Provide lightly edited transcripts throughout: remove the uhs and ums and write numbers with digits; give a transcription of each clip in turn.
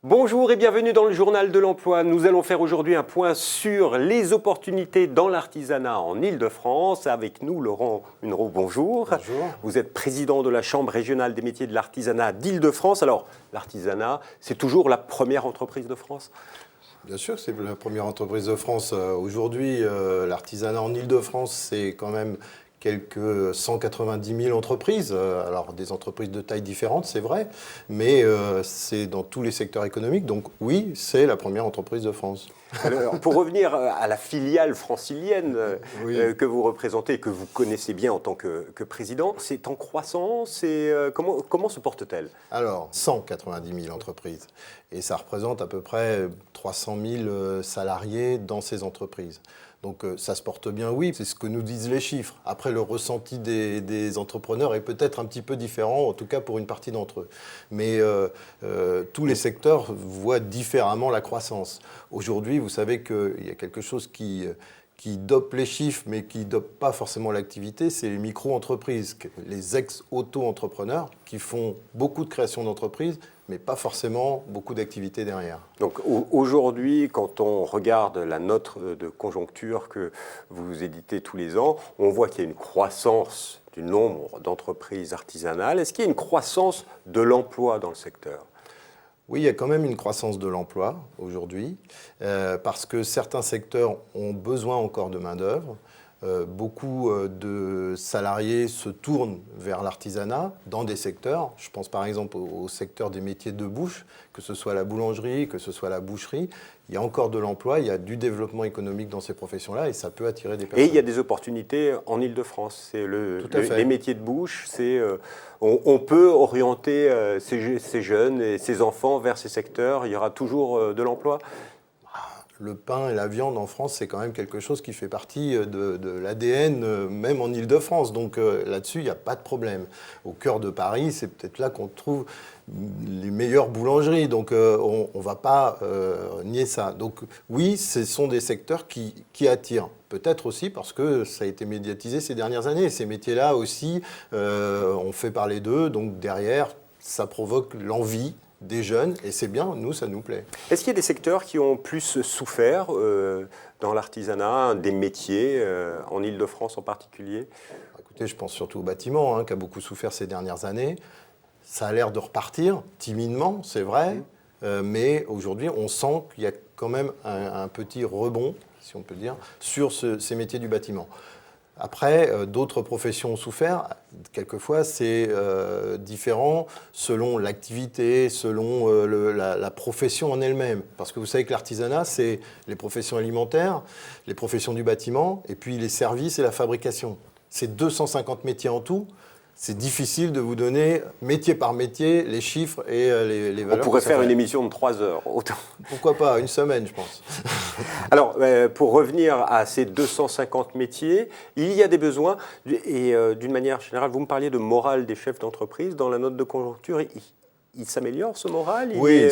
Bonjour et bienvenue dans le Journal de l'Emploi. Nous allons faire aujourd'hui un point sur les opportunités dans l'artisanat en Île-de-France. Avec nous, Laurent Munro, bonjour. Bonjour. Vous êtes président de la Chambre régionale des métiers de l'artisanat d'Île-de-France. Alors, l'artisanat, c'est toujours la première entreprise de France ? Bien sûr, c'est la première entreprise de France. Aujourd'hui, l'artisanat en Île-de-France, c'est quand même quelques 190 000 entreprises. Alors, des entreprises de taille différente, c'est vrai, mais c'est dans tous les secteurs économiques. Donc oui, c'est la première entreprise de France. Alors, pour revenir à la filiale francilienne que vous représentez, que vous connaissez bien en tant que président, c'est en croissance et comment se porte-t-elle ? Alors, 190 000 entreprises. Et ça représente à peu près 300 000 salariés dans ces entreprises. Donc ça se porte bien, oui, c'est ce que nous disent les chiffres. Après, le ressenti des entrepreneurs est peut-être un petit peu différent, en tout cas pour une partie d'entre eux. Mais tous les secteurs voient différemment la croissance. Aujourd'hui, vous savez qu'il y a quelque chose qui dope les chiffres, mais qui ne dope pas forcément l'activité, c'est les micro-entreprises, les ex-auto-entrepreneurs qui font beaucoup de création d'entreprises, mais pas forcément beaucoup d'activités derrière. Donc aujourd'hui, quand on regarde la note de conjoncture que vous éditez tous les ans, on voit qu'il y a une croissance du nombre d'entreprises artisanales. Est-ce qu'il y a une croissance de l'emploi dans le secteur ? Oui, il y a quand même une croissance de l'emploi aujourd'hui, parce que certains secteurs ont besoin encore de main-d'œuvre. Beaucoup de salariés se tournent vers l'artisanat dans des secteurs. Je pense par exemple au secteur des métiers de bouche, que ce soit la boulangerie, que ce soit la boucherie. Il y a encore de l'emploi, il y a du développement économique dans ces professions-là et ça peut attirer des personnes. Et il y a des opportunités en Île-de-France. C'est les métiers de bouche, on peut orienter ces jeunes et ces enfants vers ces secteurs. Il y aura toujours de l'emploi. Le pain et la viande en France, c'est quand même quelque chose qui fait partie de l'ADN, même en Île-de-France. Donc là-dessus, il n'y a pas de problème. Au cœur de Paris, c'est peut-être là qu'on trouve les meilleures boulangeries. Donc on ne va pas nier ça. Donc oui, ce sont des secteurs qui attirent. Peut-être aussi parce que ça a été médiatisé ces dernières années. Ces métiers-là aussi, on fait parler d'eux. Donc derrière, ça provoque l'envie des jeunes, et c'est bien, nous, ça nous plaît. Est-ce qu'il y a des secteurs qui ont plus souffert dans l'artisanat, des métiers, en Île-de-France en particulier ? Écoutez, je pense surtout au bâtiment, qui a beaucoup souffert ces dernières années. Ça a l'air de repartir, timidement, c'est vrai, mais aujourd'hui, on sent qu'il y a quand même un petit rebond, si on peut dire, sur ces métiers du bâtiment. Après, d'autres professions ont souffert. Quelquefois, c'est différent selon l'activité, selon la profession en elle-même. Parce que vous savez que l'artisanat, c'est les professions alimentaires, les professions du bâtiment, et puis les services et la fabrication. C'est 250 métiers en tout. C'est difficile de vous donner, métier par métier, les chiffres et les valeurs. On pourrait faire une émission de 3 heures. Autant. Pourquoi pas, une semaine, je pense. Alors, pour revenir à ces 250 métiers, il y a des besoins. Et d'une manière générale, vous me parliez de morale des chefs d'entreprise. Dans la note de conjoncture, il s'améliore ce moral ? Oui,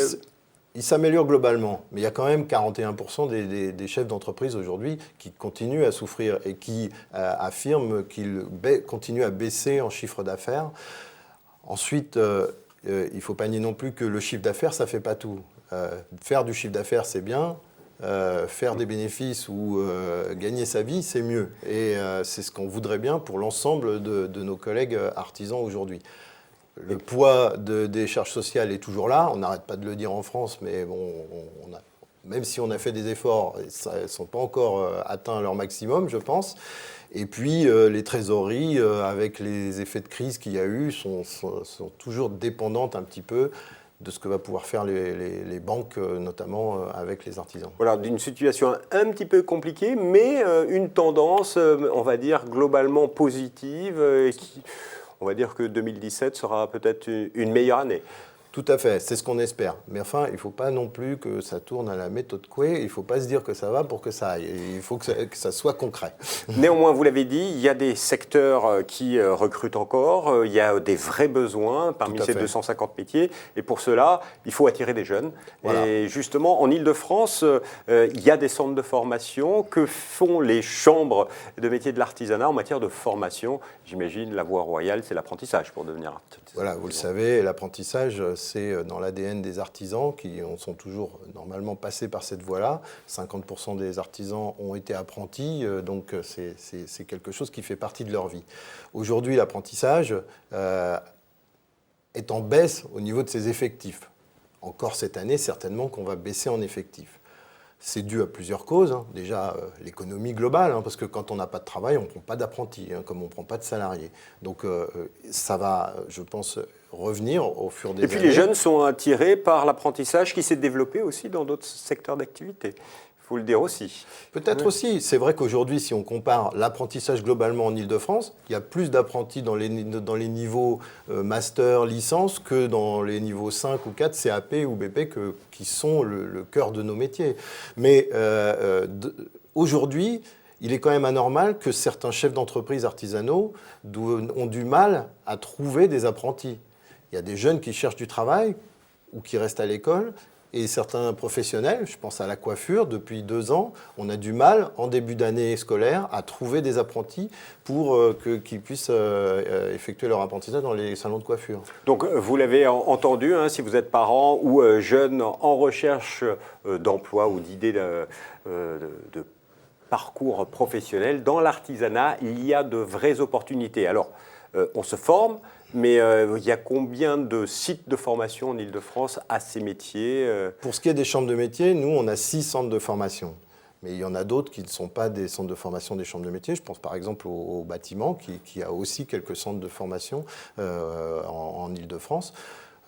il s'améliore globalement. Mais il y a quand même 41% des chefs d'entreprise aujourd'hui qui continuent à souffrir et qui affirment qu'ils continuent à baisser en chiffre d'affaires. Ensuite, il ne faut pas nier non plus que le chiffre d'affaires, ça ne fait pas tout. Faire du chiffre d'affaires, c'est bien. Faire des bénéfices ou gagner sa vie, c'est mieux. Et c'est ce qu'on voudrait bien pour l'ensemble de nos collègues artisans aujourd'hui. Le poids des charges sociales est toujours là. On n'arrête pas de le dire en France, mais bon, même si on a fait des efforts, elles ne sont pas encore atteints leur maximum, je pense. Et puis, les trésoreries, avec les effets de crise qu'il y a eu, sont toujours dépendantes un petit peu de ce que va pouvoir faire les banques, notamment avec les artisans. Voilà, d'une situation un petit peu compliquée, mais une tendance, on va dire, globalement positive. On va dire que 2017 sera peut-être une meilleure année. Tout à fait, c'est ce qu'on espère. Mais enfin, il ne faut pas non plus que ça tourne à la méthode Coué. Il ne faut pas se dire que ça va pour que ça aille. Il faut que ça soit concret. Néanmoins, vous l'avez dit, il y a des secteurs qui recrutent encore. Il y a des vrais besoins parmi ces 250 métiers. Et pour cela, il faut attirer des jeunes. Voilà. Et justement, en Ile-de-France, il y a des centres de formation. Que font les chambres de métiers de l'artisanat en matière de formation? J'imagine la voie royale, c'est l'apprentissage pour devenir artisan. Voilà, vous le savez, l'apprentissage, c'est dans l'ADN des artisans qui sont toujours normalement passés par cette voie-là. 50% des artisans ont été apprentis, donc c'est quelque chose qui fait partie de leur vie. Aujourd'hui, l'apprentissage est en baisse au niveau de ses effectifs. Encore cette année, certainement qu'on va baisser en effectifs. C'est dû à plusieurs causes. Déjà, l'économie globale, parce que quand on n'a pas de travail, on ne prend pas d'apprentis, comme on ne prend pas de salariés. Donc ça va, je pense, revenir au fur des années. Et puis les jeunes sont attirés par l'apprentissage qui s'est développé aussi dans d'autres secteurs d'activité. Il faut le dire aussi. Peut-être aussi. C'est vrai qu'aujourd'hui, si on compare l'apprentissage globalement en Ile-de-France, il y a plus d'apprentis dans les niveaux master, licence, que dans les niveaux 5 ou 4, CAP ou BP, qui sont le cœur de nos métiers. Mais aujourd'hui, il est quand même anormal que certains chefs d'entreprise artisanaux ont du mal à trouver des apprentis. Il y a des jeunes qui cherchent du travail ou qui restent à l'école. Et certains professionnels, je pense à la coiffure, depuis 2 ans, on a du mal, en début d'année scolaire, à trouver des apprentis pour qu'ils puissent effectuer leur apprentissage dans les salons de coiffure. Donc, vous l'avez entendu, si vous êtes parent ou jeune en recherche d'emploi ou d'idées de parcours professionnel, dans l'artisanat, il y a de vraies opportunités. Alors, on se forme, mais il y a combien de sites de formation en Ile-de-France à ces métiers Pour ce qui est des chambres de métiers, nous, on a 6 centres de formation. Mais il y en a d'autres qui ne sont pas des centres de formation des chambres de métiers. Je pense par exemple au bâtiment, qui a aussi quelques centres de formation en Ile-de-France.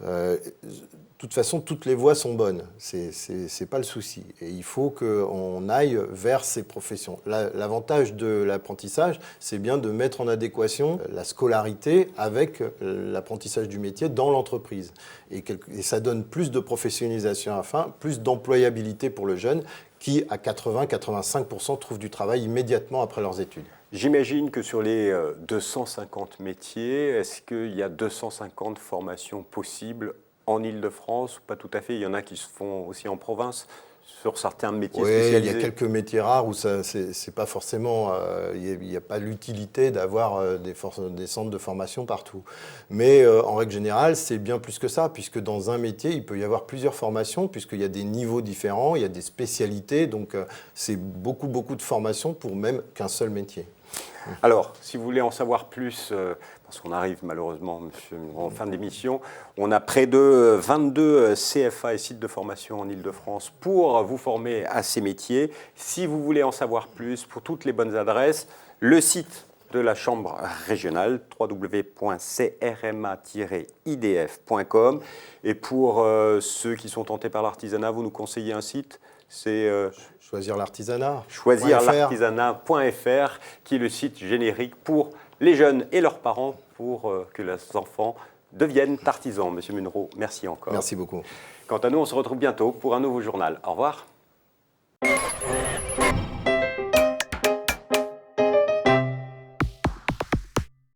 De toute façon, toutes les voies sont bonnes, c'est pas le souci. Et il faut qu'on aille vers ces professions. L'avantage de l'apprentissage, c'est bien de mettre en adéquation la scolarité avec l'apprentissage du métier dans l'entreprise. Et ça donne plus de professionnalisation à la fin, plus d'employabilité pour le jeune, qui à 80-85% trouvent du travail immédiatement après leurs études. J'imagine que sur les 250 métiers, est-ce qu'il y a 250 formations possibles en Ile-de-France ou pas tout à fait? Il y en a qui se font aussi en province sur certains métiers spécialisés. Oui, il y a quelques métiers rares où c'est pas forcément, il n'y a pas l'utilité d'avoir des centres de formation partout. Mais en règle générale, c'est bien plus que ça, puisque dans un métier, il peut y avoir plusieurs formations, puisqu'il y a des niveaux différents, il y a des spécialités, donc c'est beaucoup de formations pour même qu'un seul métier. Alors, si vous voulez en savoir plus, parce qu'on arrive malheureusement, monsieur, en fin d'émission, on a près de 22 CFA et sites de formation en Ile-de-France pour vous former à ces métiers. Si vous voulez en savoir plus, pour toutes les bonnes adresses, le site de la Chambre régionale, www.crma-idf.com. Et pour ceux qui sont tentés par l'artisanat, vous nous conseillez un site? C'est Choisir l'artisanat. Choisirlartisanat.fr, qui est le site générique pour les jeunes et leurs parents pour que leurs enfants deviennent artisans. Monsieur Munro, merci encore. Merci beaucoup. Quant à nous, on se retrouve bientôt pour un nouveau journal. Au revoir.